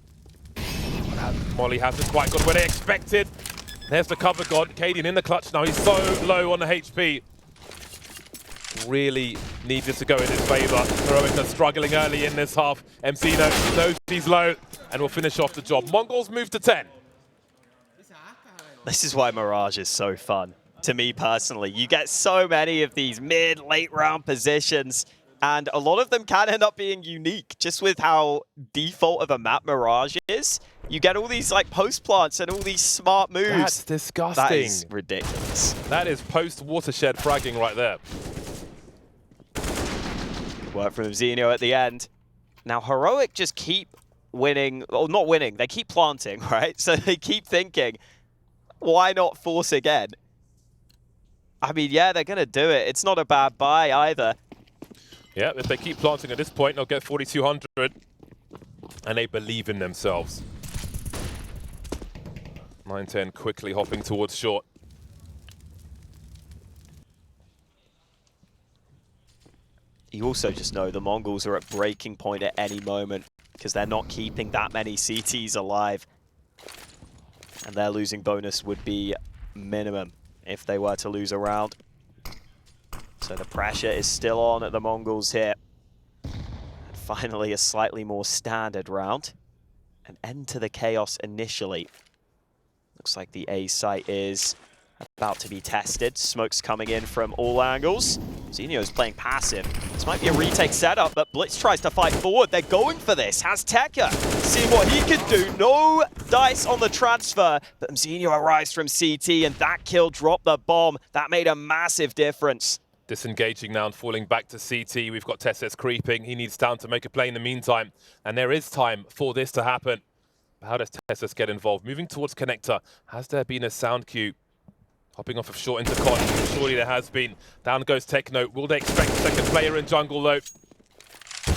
[SPEAKER 2] Molly hasn't quite got where they expected. There's the cover gone. cadiaN in the clutch now. He's so low on the HP. Really needs it to go in his favor. Heroic are struggling early in this half. Mzinho knows he's low and will finish off the job. Mongols move to 10.
[SPEAKER 1] This is why Mirage is so fun, to me personally. You get so many of these mid, late round positions, and a lot of them can end up being unique, just with how default of a map Mirage is. You get all these like post plants and all these smart moves.
[SPEAKER 2] That's disgusting.
[SPEAKER 1] That is ridiculous.
[SPEAKER 2] That is post-watershed fragging right there.
[SPEAKER 1] Work from Mzinho at the end. Now Heroic just keep winning, or not winning, they keep planting, right? So they keep thinking, why not force again? I mean, yeah, they're going to do it. It's not a bad buy either.
[SPEAKER 2] Yeah, if they keep planting at this point, they'll get 4,200. And they believe in themselves. 9-10 quickly hopping towards short.
[SPEAKER 1] You also just know the Mongols are at breaking point at any moment because they're not keeping that many CTs alive. And their losing bonus would be minimum if they were to lose a round. So the pressure is still on at the Mongols here. And finally, a slightly more standard round. An end to the chaos initially. Looks like the A site is about to be tested. Smoke's coming in from all angles. Mzinho's playing passive. This might be a retake setup, but bLitz tries to fight forward. They're going for this. Has Tekka seeing what he can do. No dice on the transfer, but Mzinho arrives from CT, and that kill dropped the bomb. That made a massive difference.
[SPEAKER 2] Disengaging now and falling back to CT. We've got TeSeS creeping. He needs down to make a play in the meantime, and there is time for this to happen. How does TeSeS get involved? Moving towards connector. Has there been a sound cue? Hopping off of short into Con. Surely there has been. Down goes Techno. Will they expect a second player in jungle though?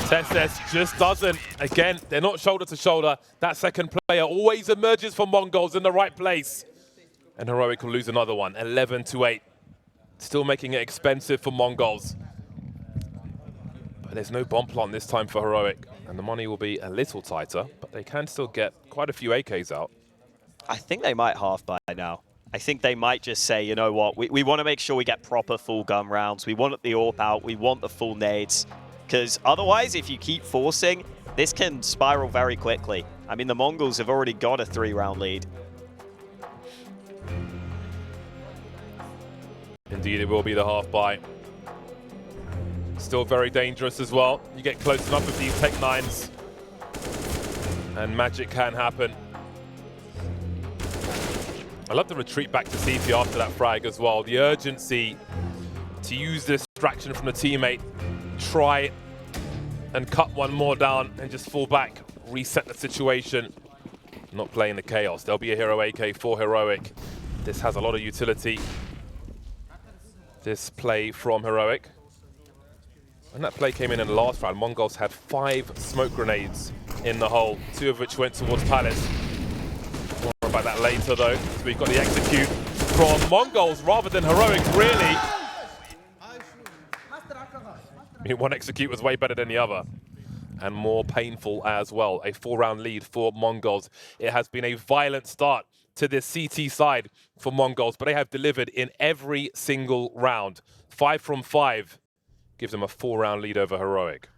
[SPEAKER 2] TeSeS just doesn't. Again, they're not shoulder to shoulder. That second player always emerges for Mongols in the right place. And Heroic will lose another one. 11-8. Still making it expensive for Mongols. But there's no bomb plant this time for Heroic. And the money will be a little tighter, but they can still get quite a few AKs out.
[SPEAKER 1] I think they might half by now. I think they might just say, you know what, we want to make sure we get proper full gun rounds. We want the AWP out. We want the full nades. Because otherwise, if you keep forcing, this can spiral very quickly. I mean, the Mongols have already got a 3-round lead.
[SPEAKER 2] Indeed, it will be the half buy. Still very dangerous as well. You get close enough with these Tech 9s, and magic can happen. I love the retreat back to CT after that frag as well. The urgency to use the distraction from the teammate, try and cut one more down and just fall back, reset the situation. Not playing the chaos. There'll be a hero AK for Heroic. This has a lot of utility. This play from Heroic. When that play came in the last round, Mongols had 5 smoke grenades in the hole, 2 of which went towards Palace. More about that later though. So we've got the execute from Mongols rather than Heroic, really. I mean, one execute was way better than the other, and more painful as well. A 4-round lead for Mongols. It has been a violent start to this CT side for Mongols, but they have delivered in every single round. 5 from 5 gives them a 4-round lead over Heroic.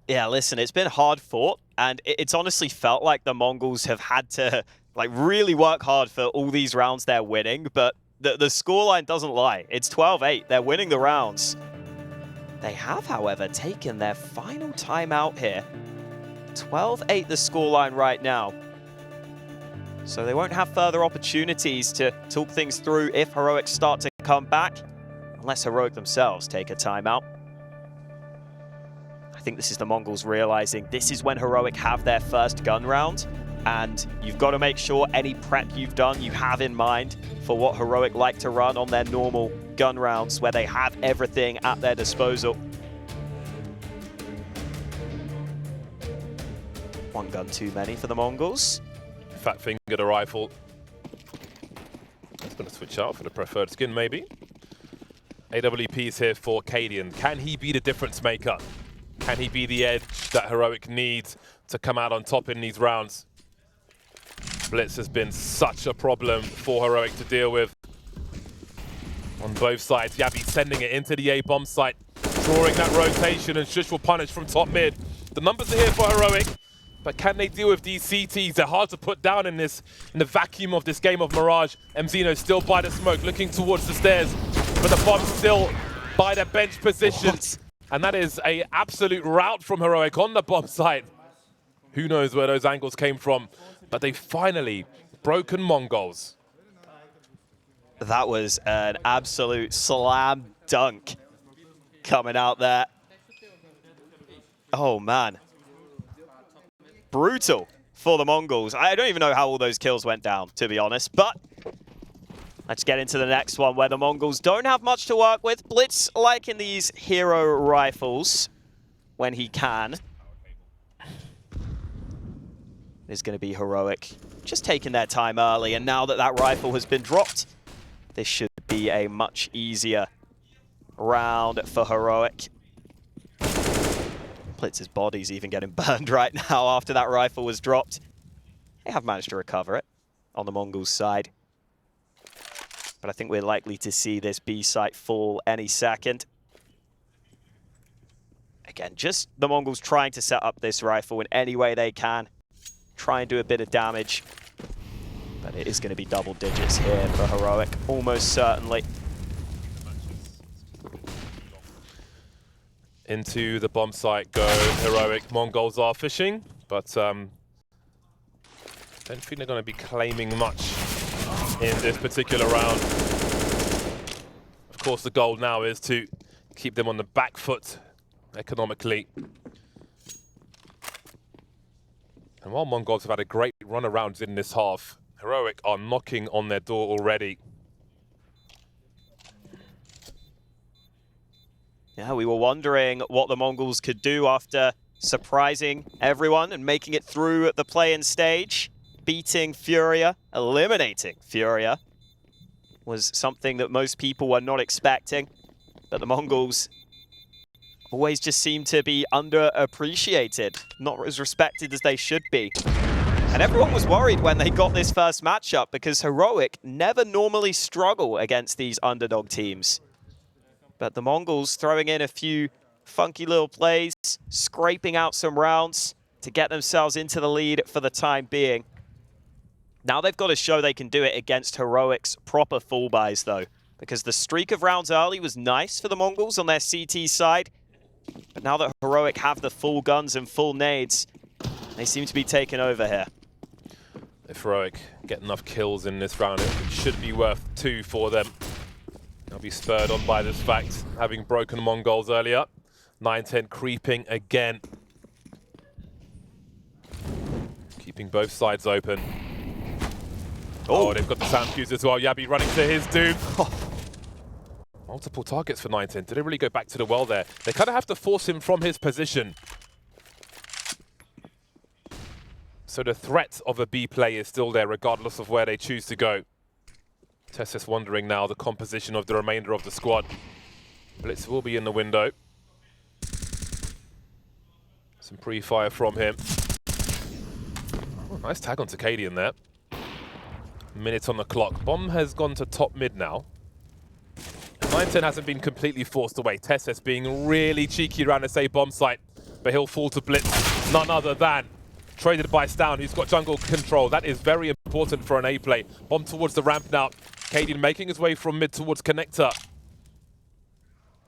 [SPEAKER 1] Yeah, listen, it's been hard fought, and it's honestly felt like the Mongols have had to really work hard for all these rounds they're winning, but the scoreline doesn't lie. It's 12-8. They're winning the rounds. They have, however, taken their final timeout here. 12-8 the scoreline right now. So they won't have further opportunities to talk things through if Heroic start to come back, unless Heroic themselves take a timeout. I think this is the Mongols realizing this is when Heroic have their first gun round, and you've got to make sure any prep you've done you have in mind for what Heroic like to run on their normal gun rounds where they have everything at their disposal. One gun too many for the Mongols.
[SPEAKER 2] Fat fingered a rifle. That's going to switch out for the preferred skin, maybe. AWP is here for cadiaN. Can he be the difference maker? Can he be the edge that Heroic needs to come out on top in these rounds? bLitz has been such a problem for Heroic to deal with. On both sides, Yabi sending it into the A-bomb site, drawing that rotation, and sjuush will punish from top mid. The numbers are here for Heroic, but can they deal with these CTs? They're hard to put down in the vacuum of this game of Mirage. Mzinho still by the smoke, looking towards the stairs, but the bomb's still by their bench position. And that is an absolute rout from Heroic on the bomb site. Who knows where those angles came from, but they finally broken Mongols.
[SPEAKER 1] That was an absolute slam dunk coming out there. Oh, man. Brutal for the Mongols. I don't even know how all those kills went down, to be honest, but let's get into the next one where the Mongols don't have much to work with. bLitz liking these hero rifles when he can. It's going to be Heroic just taking their time early, and now that that rifle has been dropped, this should be a much easier round for Heroic. bLitz's body's even getting burned right now after that rifle was dropped. They have managed to recover it on the Mongols side. But I think we're likely to see this B site fall any second. Again, just the Mongols trying to set up this rifle in any way they can. Try and do a bit of damage. But it is going to be double digits here for Heroic, almost certainly.
[SPEAKER 2] Into the bomb site go Heroic. Mongols are fishing, but don't think they're going to be claiming much in this particular round. Of course, the goal now is to keep them on the back foot economically. And while Mongols have had a great run around in this half, Heroic are knocking on their door already.
[SPEAKER 1] Yeah, we were wondering what the Mongols could do after surprising everyone and making it through the play-in stage. Beating Furia, eliminating Furia, was something that most people were not expecting. But the Mongols always just seem to be underappreciated, not as respected as they should be. And everyone was worried when they got this first matchup because Heroic never normally struggle against these underdog teams. But the Mongols throwing in a few funky little plays, scraping out some rounds to get themselves into the lead for the time being. Now they've got to show they can do it against Heroic's proper full buys though, because the streak of rounds early was nice for the Mongols on their CT side. But now that Heroic have the full guns and full nades, they seem to be taking over here.
[SPEAKER 2] If Heroic get enough kills in this round, it should be worth 2 for them. They'll be spurred on by this fact, having broken Mongols earlier. 9-10 creeping again. Keeping both sides open. Oh, they've got the sound cues as well. Yabi running to his doom. Multiple targets for 9-10. Did they really go back to the well there? They kind of have to force him from his position. So the threat of a B play is still there, regardless of where they choose to go. TeSeS wondering now the composition of the remainder of the squad. bLitz will be in the window. Some pre-fire from him. Oh, nice tag onto cadiaN there. Minutes on the clock. Bomb has gone to top mid now. 9-10 hasn't been completely forced away. TeSeS being really cheeky around the say bomb site, but he'll fall to bLitz. None other than traded by Stown, who's got jungle control. That is very important for an A play. Bomb towards the ramp now. cadiaN making his way from mid towards connector.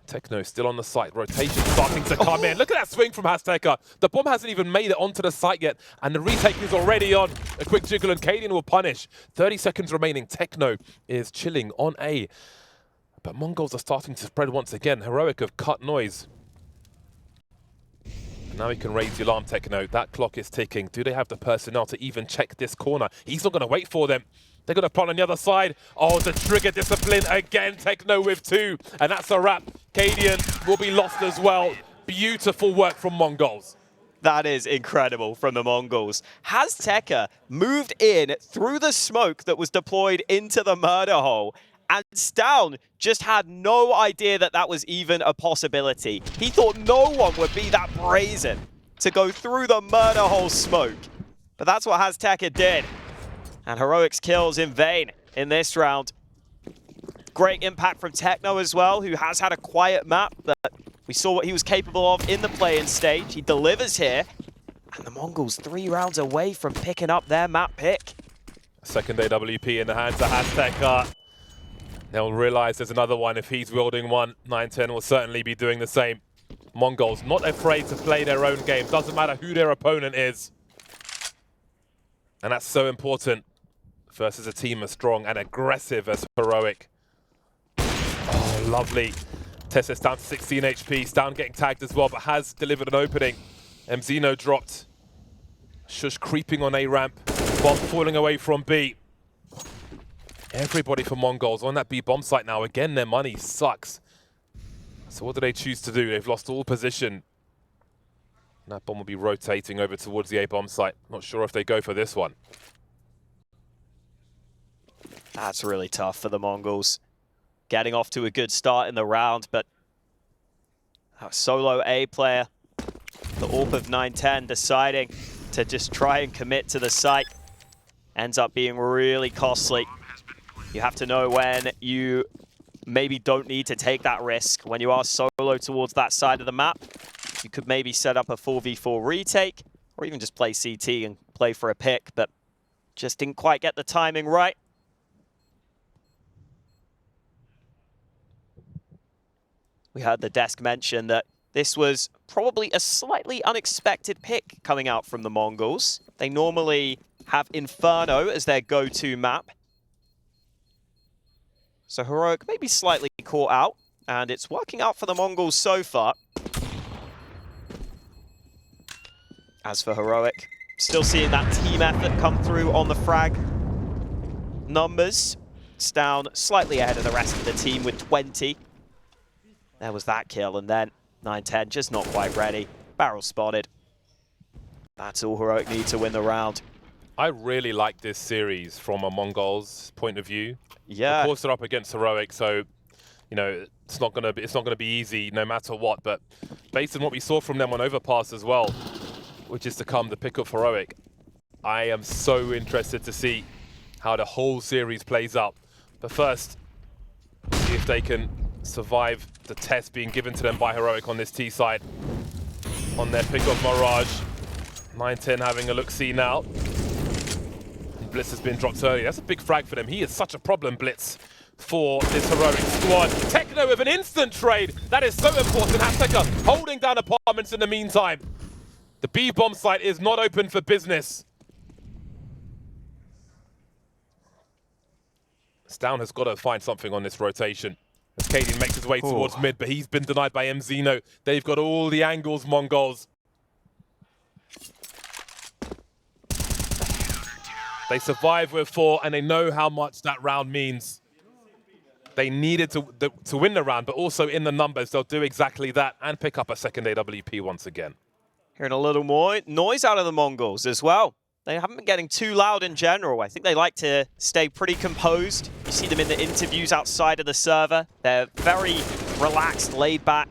[SPEAKER 2] Techno still on the site. Rotation starting to come in. Look at that swing from Azteca. The bomb hasn't even made it onto the site yet, and the retake is already on. A quick jiggle and cadiaN will punish. 30 seconds remaining. Techno is chilling on A. But Mongols are starting to spread once again. Heroic have cut noise. And now he can raise the alarm, Techno. That clock is ticking. Do they have the personnel to even check this corner? He's not going to wait for them. They're going to plant on the other side. Oh, the trigger discipline again. Techno with 2. And that's a wrap. cadiaN will be lost as well. Beautiful work from Mongols.
[SPEAKER 1] That is incredible from the Mongols. Azteca moved in through the smoke that was deployed into the murder hole. And Stown just had no idea that that was even a possibility. He thought no one would be that brazen to go through the murder hole smoke. But that's what Azteca did. And Heroic's kills in vain in this round. Great impact from Techno as well, who has had a quiet map, but we saw what he was capable of in the play-in stage. He delivers here. And the Mongols 3 rounds away from picking up their map pick.
[SPEAKER 2] Second AWP in the hands of Azteca. They'll realize there's another one. If he's wielding one, 9-10 will certainly be doing the same. Mongols not afraid to play their own game. Doesn't matter who their opponent is. And that's so important versus a team as strong and aggressive as Heroic. Oh, lovely. TeSeS down to 16 HP. Stown getting tagged as well, but has delivered an opening. Mzinho dropped. sjuush creeping on A ramp. Bomb falling away from B. Everybody for Mongols on that B bomb site now. Again, their money sucks. So what do they choose to do? They've lost all position. That bomb will be rotating over towards the A bomb site. Not sure if they go for this one.
[SPEAKER 1] That's really tough for the Mongols. Getting off to a good start in the round, but a solo A player, the AWP of 910, deciding to just try and commit to the site ends up being really costly. You have to know when you maybe don't need to take that risk. When you are solo towards that side of the map, you could maybe set up a 4v4 retake, or even just play CT and play for a pick, but just didn't quite get the timing right. We heard the desk mention that this was probably a slightly unexpected pick coming out from the Mongols. They normally have Inferno as their go-to map. So Heroic maybe slightly caught out, and it's working out for the Mongols so far. As for Heroic, still seeing that team effort come through on the frag numbers. It's down slightly ahead of the rest of the team with 20. There was that kill, and then 910 just not quite ready. Barrel spotted. That's all Heroic need to win the round.
[SPEAKER 2] I really like this series from a Mongols point of view.
[SPEAKER 1] Yeah.
[SPEAKER 2] Of course, they're up against Heroic, so you know it's not gonna be easy no matter what. But based on what we saw from them on Overpass as well, which is to come to pick up Heroic, I am so interested to see how the whole series plays out. But first, see if they can survive the test being given to them by Heroic on this T side. On their pick of Mirage. 910 having a look-see now. And bLitz has been dropped early. That's a big frag for them. He is such a problem, bLitz, for this Heroic squad. Techno with an instant trade. That is so important. Azteca holding down apartments in the meantime. The B bomb site is not open for business. cadiaN has got to find something on this rotation. As cadiaN makes his way towards mid, but he's been denied by Mzinho. They've got all the angles, Mongols. They survive with 4, and they know how much that round means. They needed to win the round, but also in the numbers, they'll do exactly that and pick up a second AWP once again.
[SPEAKER 1] Hearing a little more noise out of the Mongols as well. They haven't been getting too loud in general. I think they like to stay pretty composed. You see them in the interviews outside of the server. They're very relaxed, laid back.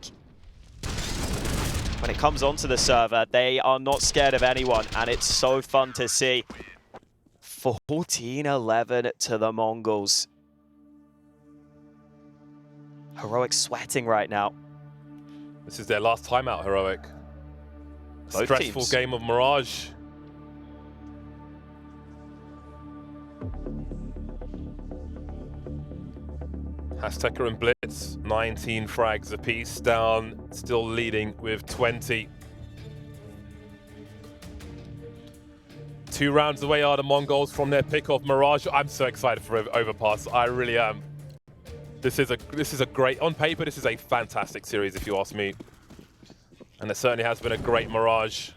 [SPEAKER 1] When it comes onto the server, they are not scared of anyone, and it's so fun to see. 14-11 to the Mongols. Heroic sweating right now.
[SPEAKER 2] This is their last timeout, Heroic.
[SPEAKER 1] Both
[SPEAKER 2] stressful
[SPEAKER 1] teams.
[SPEAKER 2] Game of Mirage. Azteca and bLitz, 19 frags apiece, down, still leading with 20. 2 rounds away are the Mongols from their pick of Mirage. I'm so excited for Overpass, I really am. This is a great, on paper, this is a fantastic series if you ask me. And it certainly has been a great Mirage.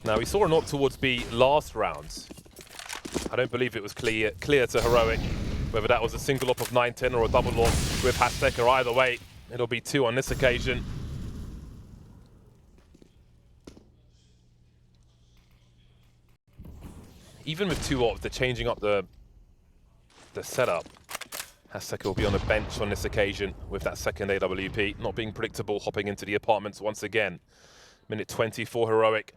[SPEAKER 2] Now, we saw an AWP towards B last round. I don't believe it was clear to Heroic, whether that was a single AWP of 910 or a double AWP with Azteca. Either way, it'll be 2 on this occasion. Even with 2 AWPs, they're changing up the setup. Azteca will be on the bench on this occasion with that second AWP, not being predictable, hopping into the apartments once again. Minute 24 Heroic.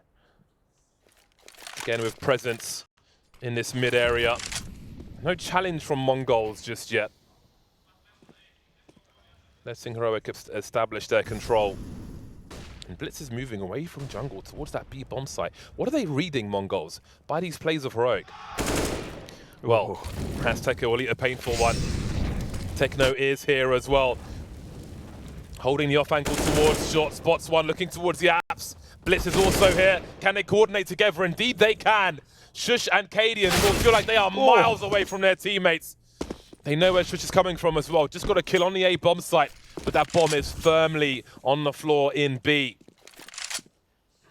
[SPEAKER 2] Again with presence in this mid area. No challenge from Mongols just yet. Letting Heroic establish their control. And bLitz is moving away from jungle towards that B bomb site. What are they reading, Mongols, by these plays of Heroic? Well, Azteca will eat a painful one. Techno is here as well. Holding the off angle towards short, spots one, looking towards the apps. bLitz is also here. Can they coordinate together? Indeed they can. sjuush and cadiaN will feel like they are miles away from their teammates. They know where sjuush is coming from as well. Just got a kill on the A bomb site, but that bomb is firmly on the floor in B.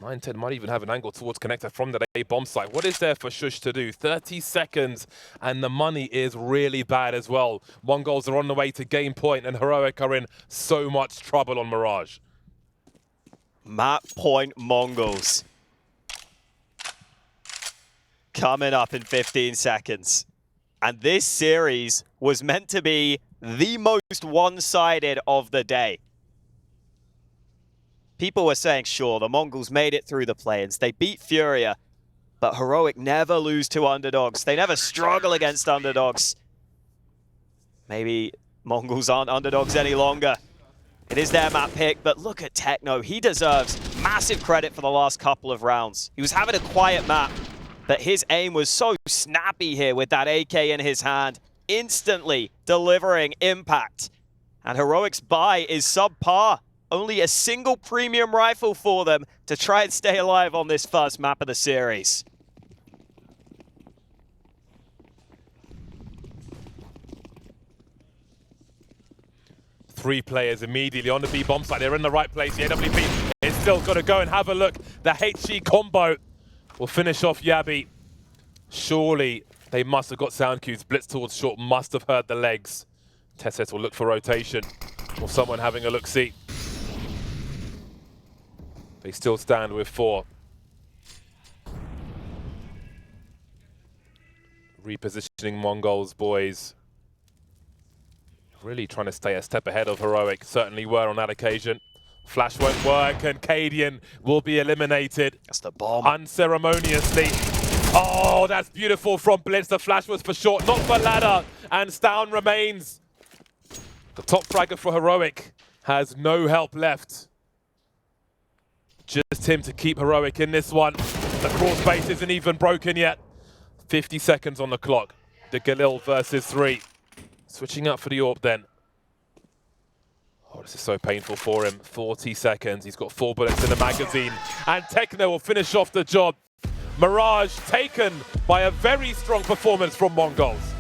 [SPEAKER 2] 910 might even have an angle towards connector from that A bomb site. What is there for sjuush to do? 30 seconds, and the money is really bad as well. Mongols are on the way to game point, and Heroic are in so much trouble on Mirage.
[SPEAKER 1] Map point Mongols. Coming up in 15 seconds. And this series was meant to be the most one-sided of the day. People were saying, sure, the Mongols made it through the play-ins. They beat Furia, but Heroic never lose to underdogs. They never struggle against underdogs. Maybe Mongols aren't underdogs any longer. It is their map pick, but look at Techno. He deserves massive credit for the last couple of rounds. He was having a quiet map, but his aim was so snappy here with that AK in his hand, instantly delivering impact. And Heroic's buy is subpar. Only a single premium rifle for them to try and stay alive on this first map of the series.
[SPEAKER 2] Three players immediately on the B bomb site. They're in the right place. The AWP is still got to go and have a look. The HG combo will finish off Yabi. Surely they must have got sound cues. bLitz towards short must have heard the legs. Tesset will look for rotation or someone having a look-see. They still stand with 4. Repositioning Mongols, boys. Really trying to stay a step ahead of Heroic. Certainly were on that occasion. Flash won't work and cadiaN will be eliminated.
[SPEAKER 1] That's the bomb.
[SPEAKER 2] Unceremoniously. Oh, that's beautiful from bLitz. The flash was for short, not for ladder. And Stown remains. The top fragger for Heroic has no help left. Just him to keep Heroic in this one. The cross base isn't even broken yet. 50 seconds on the clock. The Galil versus 3. Switching up for the AWP then. Oh, this is so painful for him. 40 seconds. He's got 4 bullets in the magazine. And Techno will finish off the job. Mirage taken by a very strong performance from Mongols.